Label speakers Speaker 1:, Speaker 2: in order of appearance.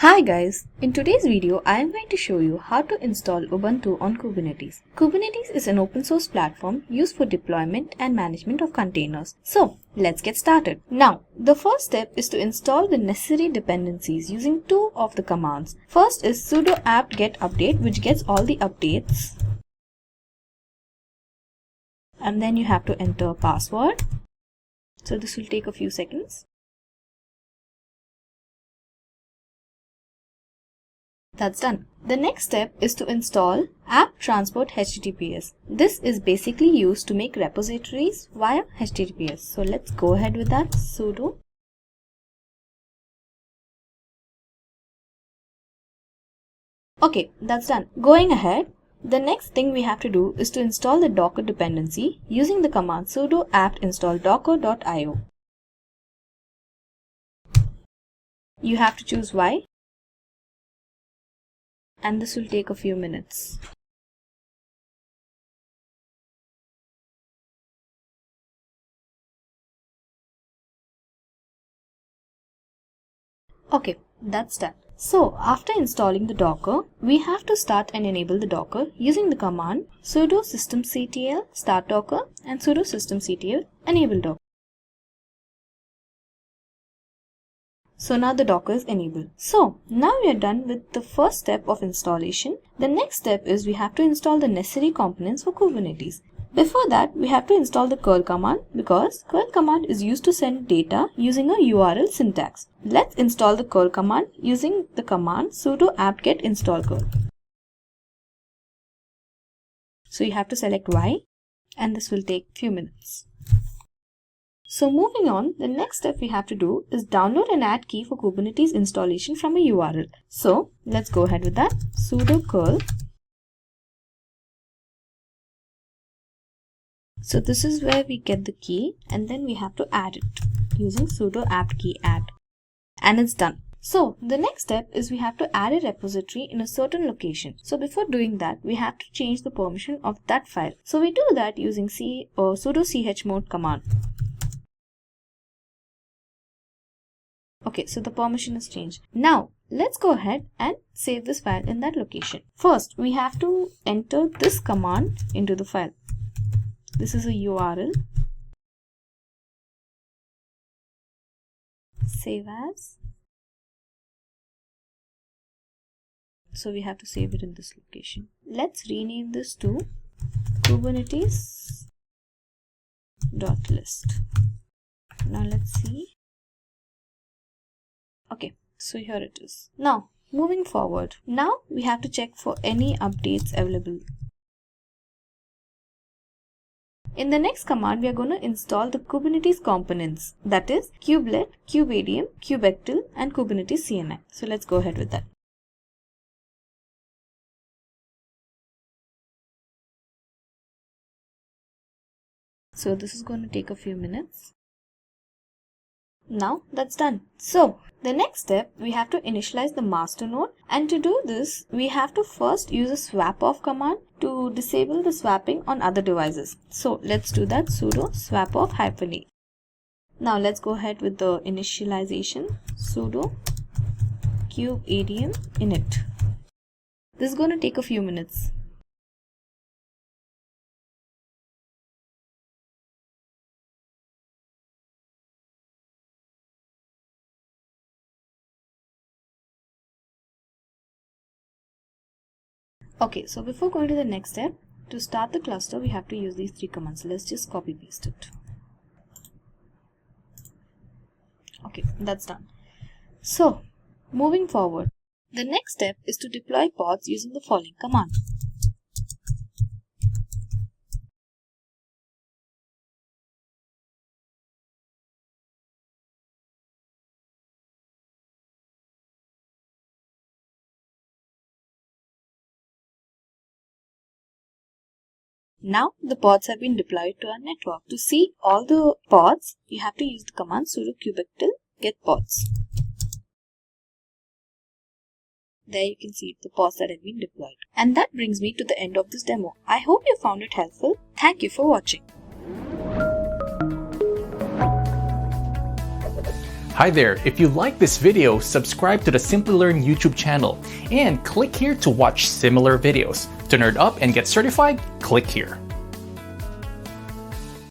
Speaker 1: Hi guys, in today's video I am going to show you how to install Ubuntu on Kubernetes. Kubernetes is an open source platform used for deployment and management of containers. So let's get started. Now the first step is to install the necessary dependencies using two of the commands. First is sudo apt get update, which gets all the updates, and then you have to enter a password. So this will take a few seconds. That's done. The next step is to install apt transport HTTPS. This is basically used to make repositories via HTTPS. So let's go ahead with that. Sudo. Okay, that's done. Going ahead, the next thing we have to do is to install the Docker dependency using the command sudo apt install docker.io. You have to choose Y, and this will take a few minutes. Okay, that's done. So after installing the Docker, we have to start and enable the Docker using the command sudo systemctl start docker and sudo systemctl enable docker. So now the Docker is enabled. So now we are done with the first step of installation. The next step is we have to install the necessary components for Kubernetes. Before that, we have to install the curl command because curl command is used to send data using a URL syntax. Let's install the curl command using the command sudo apt get install curl. So you have to select Y, and this will take a few minutes. So moving on, the next step we have to do is download and add key for Kubernetes installation from a URL. So let's go ahead with that. Sudo curl. So this is where we get the key, and then we have to add it using sudo apt key add, and it's done. So the next step is we have to add a repository in a certain location. So before doing that, we have to change the permission of that file. So we do that using sudo chmod command. Okay, so the permission is changed. Now let's go ahead and save this file in that location. First, we have to enter this command into the file. This is a URL. Save as. So we have to save it in this location. Let's rename this to Kubernetes.list. Now let's see. Okay, so here it is. Now moving forward, now we have to check for any updates available. In the next command, we are going to install the Kubernetes components, that is kubelet, kubeadm, kubectl, and Kubernetes CNI. So let's go ahead with that. So this is going to take a few minutes. Now that's done. So the next step, we have to initialize the master node, and to do this we have to first use a swap off command to disable the swapping on other devices. So let's do that. Sudo swap off -a. Now let's go ahead with the initialization. Sudo kubeadm init. This is going to take a few minutes. Okay, so before going to the next step, to start the cluster, we have to use these three commands. Let's just copy paste it. Okay, that's done. So moving forward, the next step is to deploy pods using the following command. Now the pods have been deployed to our network. To see all the pods, you have to use the command sudo kubectl get pods. There you can see the pods that have been deployed. And that brings me to the end of this demo. I hope you found it helpful. Thank you for watching.
Speaker 2: Hi there, if you like this video, subscribe to the Simplilearn YouTube channel and click here to watch similar videos. To nerd up and get certified, click here.